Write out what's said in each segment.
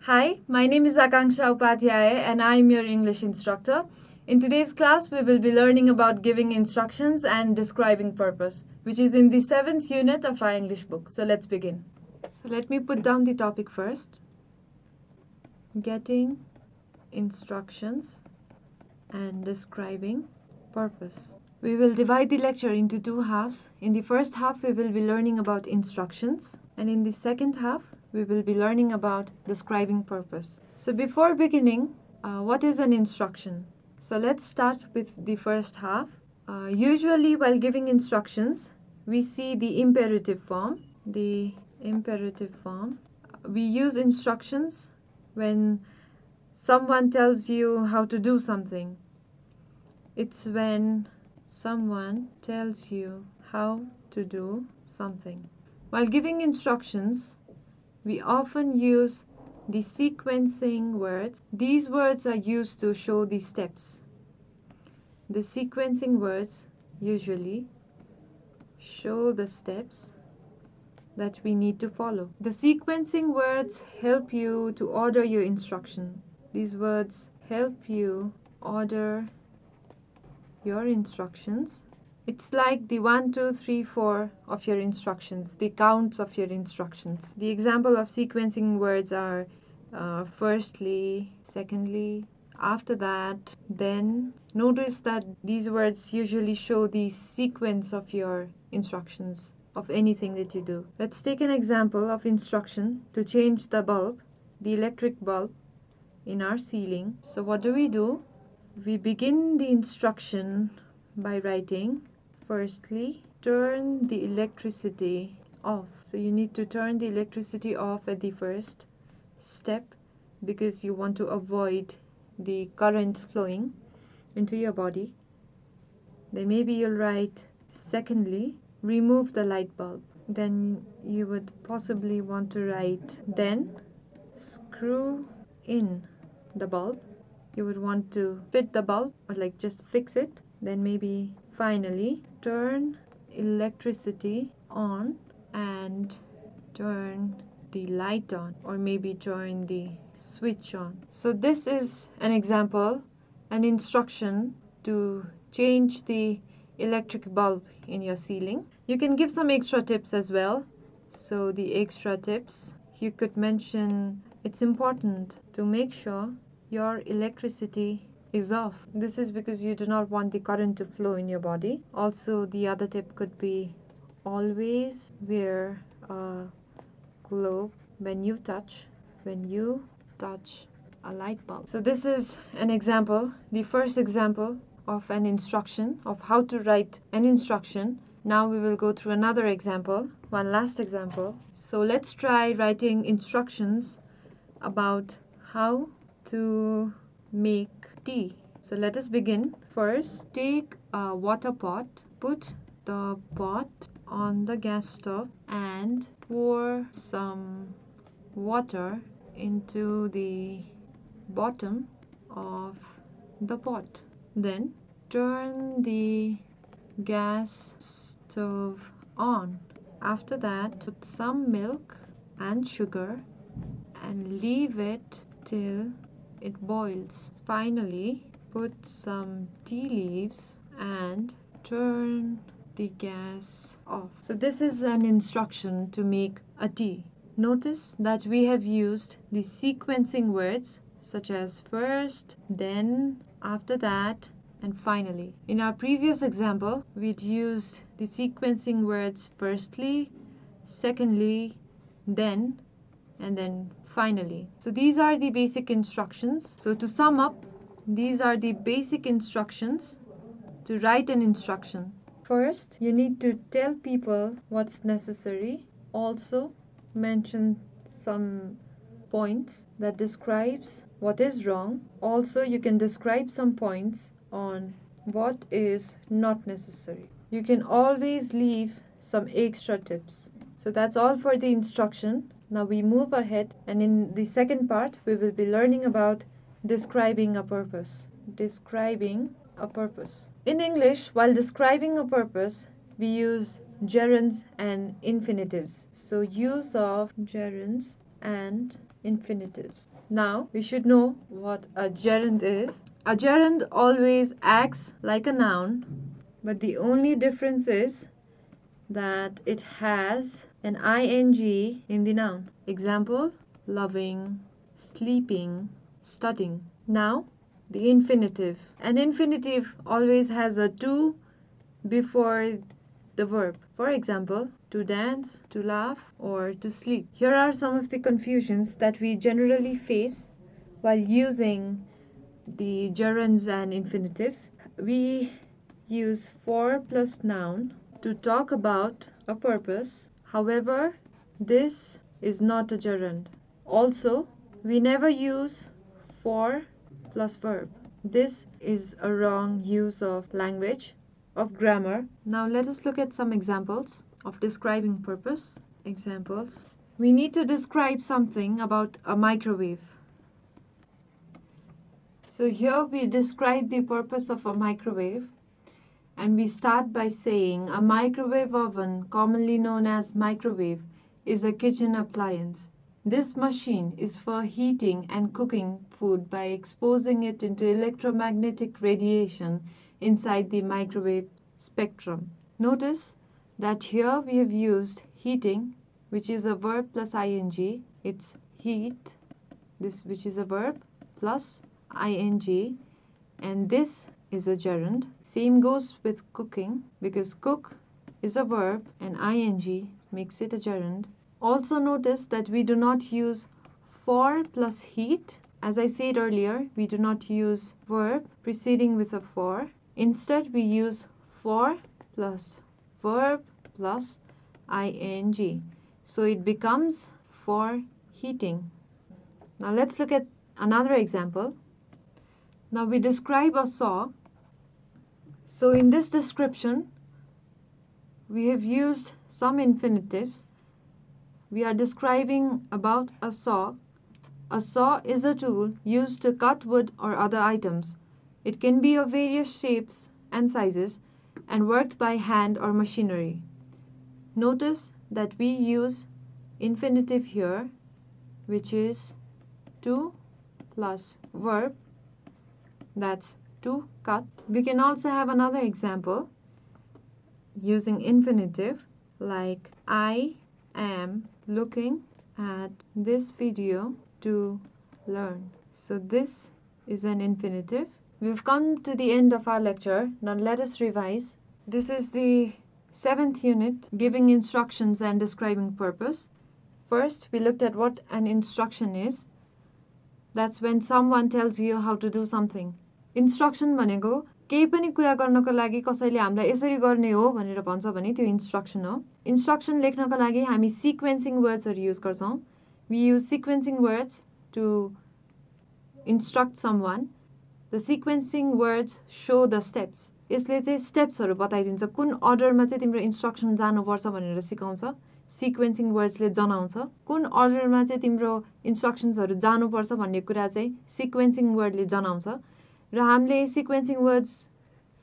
Hi, my name is Akankshya Upadhyay and I am your English instructor. In today's class, we will be learning about giving instructions and describing purpose, which is in the 7th unit of our English book. So let's begin. So let me put down the topic first. Getting instructions and describing purpose. We will divide the lecture into two halves. In the first half, we will be learning about instructions, and in the second half, we will be learning about describing purpose. So before beginning, what is an instruction? So let's start with the first half. Usually while giving instructions, we see the imperative form. The imperative form. We use instructions when someone tells you how to do something. It's when someone tells you how to do something. While giving instructions, we often use the sequencing words. These words are used to show the steps. The sequencing words usually show the steps that we need to follow. The sequencing words help you to order your instruction. These words help you order your instructions. It's like the 1, 2, 3, 4 of your instructions, the counts of your instructions. The example of sequencing words are firstly, secondly, after that, then. Notice that these words usually show the sequence of your instructions of anything that you do. Let's take an example of instruction to change the bulb, the electric bulb in our ceiling. So what do? We begin the instruction by writing, firstly, turn the electricity off. So you need to turn the electricity off at the first step because you want to avoid the current flowing into your body. Then maybe you'll write, secondly, remove the light bulb. Then you would possibly want to write, then screw in the bulb. You would want to fit the bulb or like just fix it. Then maybe finally turn electricity on and turn the light on, or maybe turn the switch on. So this is an example, an instruction to change the electric bulb in your ceiling. You can give some extra tips as well. So the extra tips, you could mention it's important to make sure your electricity is off. This is because you do not want the current to flow in your body. Also, the other tip could be always wear a glove when you touch a light bulb. So this is an example, the first example of an instruction of how to write an instruction. Now we will go through another example, one last example. So let's try writing instructions about how to make tea. So let us begin. First, take a water pot, put the pot on the gas stove and pour some water into the bottom of the pot. Then turn the gas stove on. After that, put some milk and sugar and leave it till it boils. Finally, put some tea leaves and turn the gas off. So this is an instruction to make a tea. Notice that we have used the sequencing words such as first, then, after that, and finally. In our previous example, we'd used the sequencing words firstly, secondly, then, and then finally. So these are the basic instructions. So to sum up, these are the basic instructions to write an instruction. First, you need to tell people what's necessary. Also, mention some points that describes what is wrong. Also, you can describe some points on what is not necessary. You can always leave some extra tips. So that's all for the instruction. Now we move ahead, and in the second part we will be learning about describing a purpose. Describing a purpose. In English, while describing a purpose, we use gerunds and infinitives. So use of gerunds and infinitives. Now we should know what a gerund is. A gerund always acts like a noun, but the only difference is that it has an ing in the noun. Example: loving, sleeping, studying. Now, the infinitive. An infinitive always has a to before the verb. For example, to dance, to laugh, or to sleep. Here are some of the confusions that we generally face while using the gerunds and infinitives. We use for plus noun to talk about a purpose. However, this is not a gerund. Also, we never use for plus verb. This is a wrong use of language, of grammar. Now let us look at some examples of describing purpose. Examples. We need to describe something about a microwave. So here we describe the purpose of a microwave, and we start by saying a microwave oven, commonly known as microwave, is a kitchen appliance. This machine is for heating and cooking food by exposing it into electromagnetic radiation inside the microwave spectrum. Notice that here we have used heating, which is a verb plus ing. It's heat, this which is a verb, plus ing, and this is a gerund. Same goes with cooking, because cook is a verb and ing makes it a gerund. Also notice that we do not use for plus heat. As I said earlier, we do not use verb preceding with a for. Instead, we use for plus verb plus ing. So it becomes for heating. Now let's look at another example. Now we describe a saw. So in this description, we have used some infinitives. We are describing about a saw. A saw is a tool used to cut wood or other items. It can be of various shapes and sizes and worked by hand or machinery. Notice that we use infinitive here, which is to plus verb, that's to cut. We can also have another example using infinitive, like I am looking at this video to learn. So this is an infinitive. We've come to the end of our lecture. Now let us revise. This is the 7th unit, giving instructions and describing purpose. First, we looked at what an instruction is. That's when someone tells you how to do something. Instruction भनेको केही पनि कुरा गर्नको लागि कसैले हामीलाई यसरी गर्ने हो भनेर भन्छ भने त्यो इन्स्ट्रक्सन हो. इन्स्ट्रक्सन लेख्नको लागि हामी सिक्वेन्सिङ वर्ड्सहरू युज गर्छौँ. We use sequencing words to instruct someone. The sequencing words show the steps. यसले चाहिँ स्टेप्सहरू बताइदिन्छ, कुन अर्डरमा चाहिँ तिम्रो इन्स्ट्रक्सन जानुपर्छ भनेर सिकाउँछ. सिक्वेन्सिङ वर्ड्सले जनाउँछ कुन अर्डरमा चाहिँ तिम्रो इन्स्ट्रक्सन्सहरू जानुपर्छ भन्ने कुरा चाहिँ सिक्वेन्सिङ वर्डले जनाउँछ. र हामीले sequencing words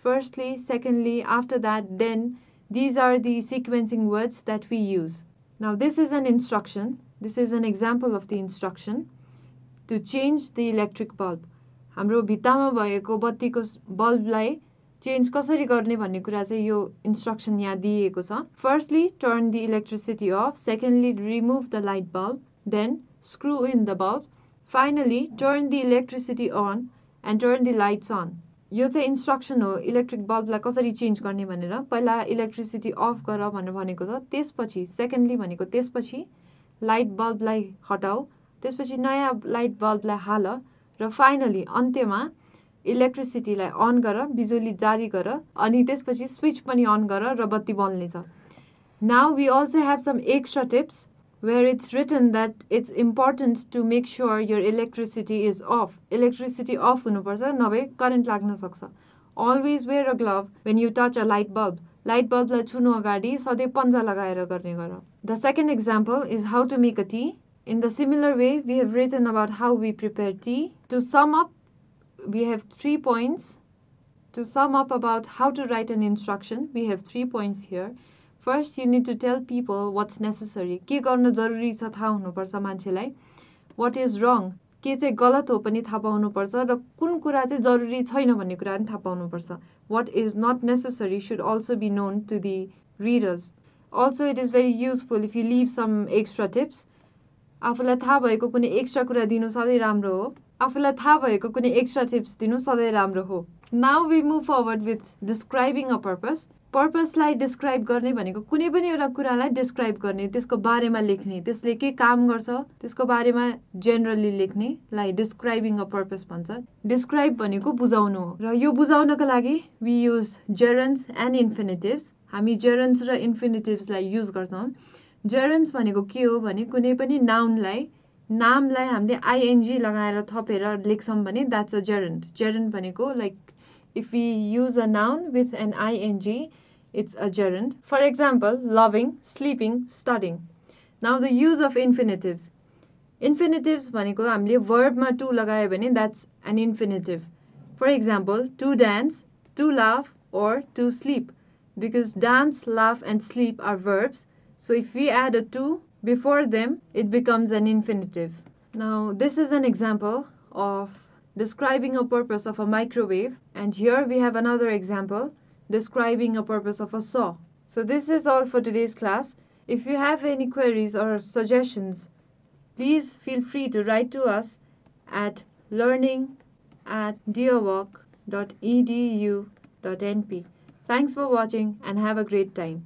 firstly, secondly, after that, then these are the sequencing words that we use. Now this is an instruction. This is an example of the instruction to change the electric bulb. हाम्रो भित्तामा भएको बत्तीको बल्बलाई change कसरी गर्ने भन्ने कुरा चाहिँ यो instruction यहाँ दिएको छ. Firstly, turn the electricity off. Secondly, remove the light bulb. Then screw in the bulb. Finally, turn the electricity on and turn the lights on. यो चाहिँ इन्स्ट्रक्सन हो इलेक्ट्रिक बल्बलाई कसरी चेन्ज गर्ने भनेर. पहिला इलेक्ट्रिसिटी अफ गर भनेर भनेको छ. त्यसपछि सेकेन्डली भनेको त्यसपछि लाइट बल्बलाई हटाऊ, त्यसपछि नयाँ लाइट बल्बलाई हाल, र फाइनली अन्त्यमा इलेक्ट्रिसिटीलाई अन गर, बिजुली जारी गर, अनि त्यसपछि स्विच पनि अन गर र बत्ती बल्नेछ. Now we also have some extra tips where it's written that it's important to make sure your electricity is off. Electricity off हुनुपर्छ, नभए current लाग्न सक्छ. Always wear a glove when you touch a light bulb. Light bulbलाई छुनु अगाडि सधैँ पन्जा लगाएर गर्ने गर. The second example is how to make a tea. In the similar way, we have written about how we prepare tea. To sum up, we have 3 points. To sum up about how to write an instruction, we have 3 points here. First, you need to tell people what's necessary. के गर्न जरुरी छ थाहा हुनुपर्छ मान्छेलाई. what is wrong, के चाहिँ गलत हो पनि थाहा पाउनुपर्छ र कुन कुरा चाहिँ जरुरी छैन भन्ने कुरा पनि थाहा पाउनुपर्छ. What is not necessary should also be known to the readers. Also, it is very useful if you leave some extra tips. आफूलाई थाहा भएको कुनै एक्स्ट्रा कुरा दिनु सधैँ राम्रो हो. आफूलाई थाहा भएको कुनै एक्स्ट्रा टिप्स दिनु सधैँ राम्रो हो. Now we move forward with describing a purpose. पर्पसलाई डिस्क्राइब गर्ने भनेको कुनै पनि एउटा कुरालाई डिस्क्राइब गर्ने, त्यसको बारेमा लेख्ने, त्यसले के काम गर्छ त्यसको बारेमा जेनरली लेख्नेलाई डिस्क्राइबिङ अ पर्पस भन्छ. डिस्क्राइब भनेको बुझाउनु हो र यो बुझाउनको लागि वी युज जेरन्ड्स एन्ड इन्फिनिटिभ्स. हामी जेरन्ड्स र इन्फिनिटिभ्सलाई युज गर्छौँ. जेरन्ड्स भनेको के हो भने कुनै पनि नामलाई हामीले आइएनजी लगाएर थपेर लेख्छौँ भने द्याट्स अ जेरन्ड. जेरन्ड भनेको like if we use a noun with an ing, it's a gerund. For example, loving, sleeping, studying. Now the use of infinitives. Infinitives भनेको हामीले verbमा to लगायो भने that's an infinitive. For example, to dance, to laugh, or to sleep. Because dance, laugh, and sleep are verbs, so if we add a to before them, it becomes an infinitive. Now this is an example of describing a purpose of a microwave, and here we have another example describing a purpose of a saw. So this is all for today's class. If you have any queries or suggestions, please feel free to write to us at learning@deerwalk.edu.np. Thanks for watching and have a great time.